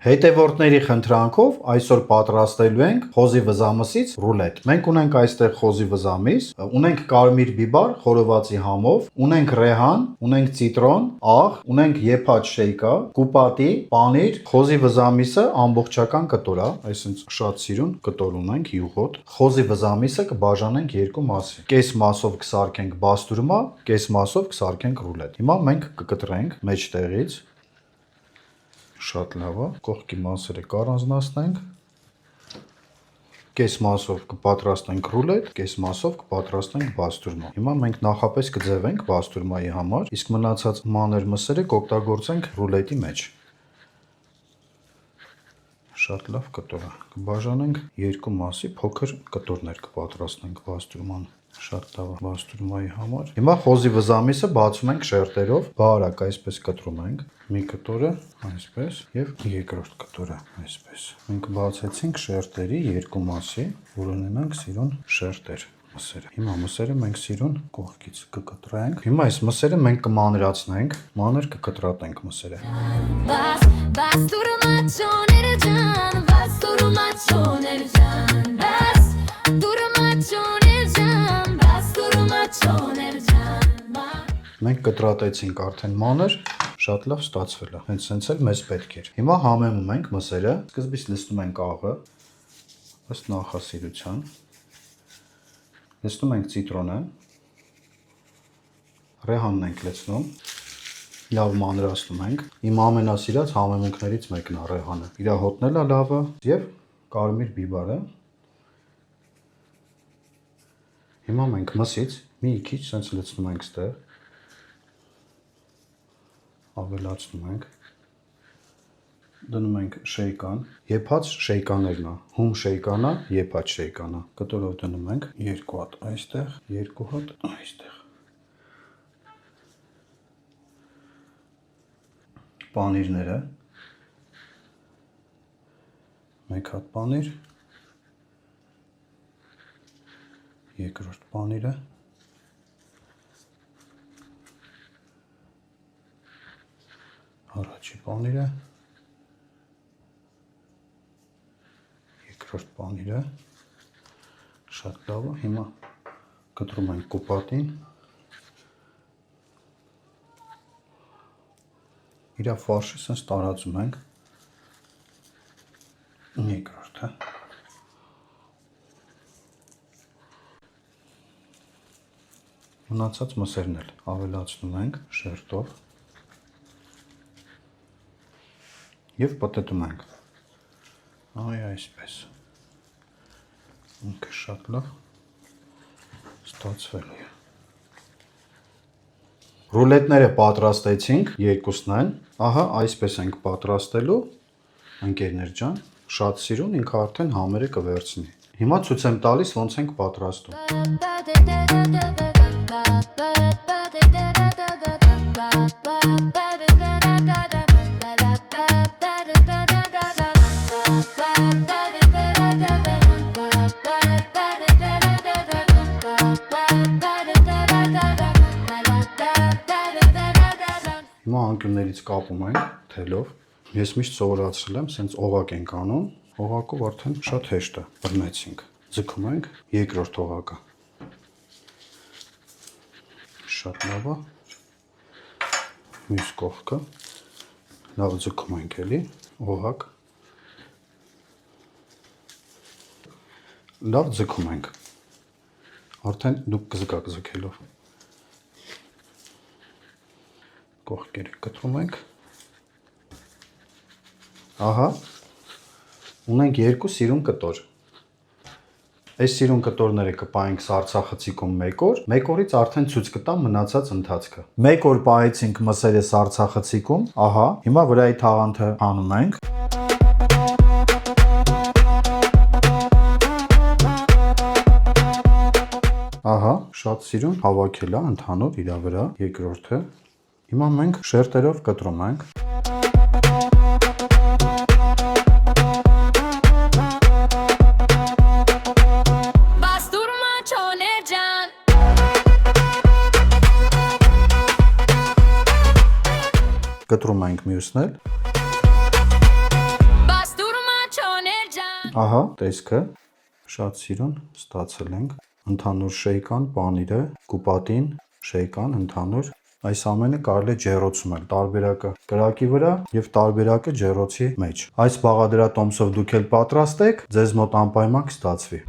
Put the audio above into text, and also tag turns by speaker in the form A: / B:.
A: Հետևորդների խնդրանքով այսօր պատրաստելու ենք խոզի վզամսից ռուլետ։ Մենք ունենք այստեղ խոզի վզամիս, ունենք կարմիր բիբար խորովածի համով, ունենք ռեհան, ունենք ցիտրոն, աղ, ունենք եփած շեյկա, կուպատի, պանիր, խոզի վզամիսը ամբողջական կտոր է, այսինքն շատ սիրուն կտոր ունենք յուղոտ։ Խոզի վզամիսը կբաժանենք երկու մասի։ Կես մասով կսարքենք բաստուրմա, կես մասով կսարքենք ռուլետ։ Հիմա մենք կկտրենք մեջտեղից շատ լավ է, կողքի մասերը կառանձնացնենք, կես մասով կպատրաստենք ռուլետ, կես մասով կպատրաստենք բաստուրմա։ Հիմա մենք նախապես կձևենք բաստուրմայի համար, իսկ մնացած մանր մսերը կօգտագործենք ռուլետի մեջ։ Շատ լավ կտոր է, կբաժանենք երկու մասի, փոքր կտորներ կպատրաստենք բաստուրման։ Շատ լավ է բաստուրմայի համար։ Հիմա խոզի վզամիսը բացում ենք շերտերով, բարակ այսպես կտրում ենք, մի կտորը այսպես եւ երկրորդ կտորը այսպես։ Մենք բացեցինք շերտերի երկու մասի, որ ունենանք սիրուն շերտեր մսերը։ Հիմա մսերը մենք սիրուն կողքից կկտրենք։ Հիմա այս մսերը մենք կմանրացնենք, մանր կկտրատենք մսերը։ Մենք կտրատեցինք արդեն մանր, շատ լավ ստացվել է, հենց էլ մեզ պետք էր։ Հիմա համեմում ենք մսերը, սկզբից լցնում ենք աղը, ըստ նախասիրության, լցնում ենք ցիտրոնը, ռեհանն ենք լցնում, լավ մանրացնում ենք, իմ ամենասիրած համեմունքներից մեկն է ռեհանը, իր հոտն է լավը եւ կարմիր բիբարը։ Հիմա մենք մսից մի քիչ sense լցնում ենք ստեղ, ավելացնում ենք, դնում ենք շեյկան, եփած շեյկաներն է, հում շեյկանա, եփած շեյկանա, կտորով դնում ենք երկու հատ այստեղ, երկու հատ այստեղ, պանիրները, մեկ հատ պանիր, երկրորդ պանիրը, առաջի պանիրը, երկրորդ պանիրը, շատ լավ է, հիմա կտրում ենք կուպատին, իրա ֆարշը սենց տարածում ենք, երկրորդը, մնացած մսերն էլ ավելացնում ենք շերտով և պտտում ենք, այսպես, ինքը շատ լավ ստացվել է։ Ռուլետները պատրաստեցինք, երկուսն են, ահա այսպես ենք պատրաստելու, ընկերներ ջան, շատ սիրուն, ինքը արդեն համերը կվերցնի։ Հիմա ցույց եմ տալիս ոնց ենք պատրաստում։ Հիմա անկյուններից կապում ենք թելով, ես միշտ սովորացրել եմ, սենց օղակ ենք անում, օղակով արդեն շատ հեշտ է, բռնեցինք, ձգում ենք երկրորդ օղակը, շատ լավ է, մյուս կողքը, լավ ձգում ենք էլի, օղակ, լավ ձգում ենք, արդեն դուք կզգաք ձգելով, կողքերը կտրում ենք, ահա, ունենք երկու սիրուն կտոր, այս սիրուն կտորները կպահենք սառցախցիկում մեկ օրից արդեն ցույց կտամ մնացած ընթացքը, մեկ օր պահեցինք մսերը սառցախցիկում, ահա, հիմա վրայի թաղանթը հանում ենք, ահա, շատ սիրուն հավաքել է ընդհանուր իրա վրա, երկրորդը, հիմա մենք շերտերով կտրում ենք, կտրում ենք մյուսն էլ, Ահա, տեսքը շատ սիրուն ստացել ենք։ Ընդհանուր շեյկան, պանիրը, կուպատին, շեյկան, ընդհանուր։ Այս ամենը կարելի է ջեռոցում տարբերակը կրակի վրա եւ տարբերակը ջեռոցի մեջ։ Այս բաղադրատոմսով դուք էլ պատրաստեք, ձեզ մոտ անպայման կստացվի։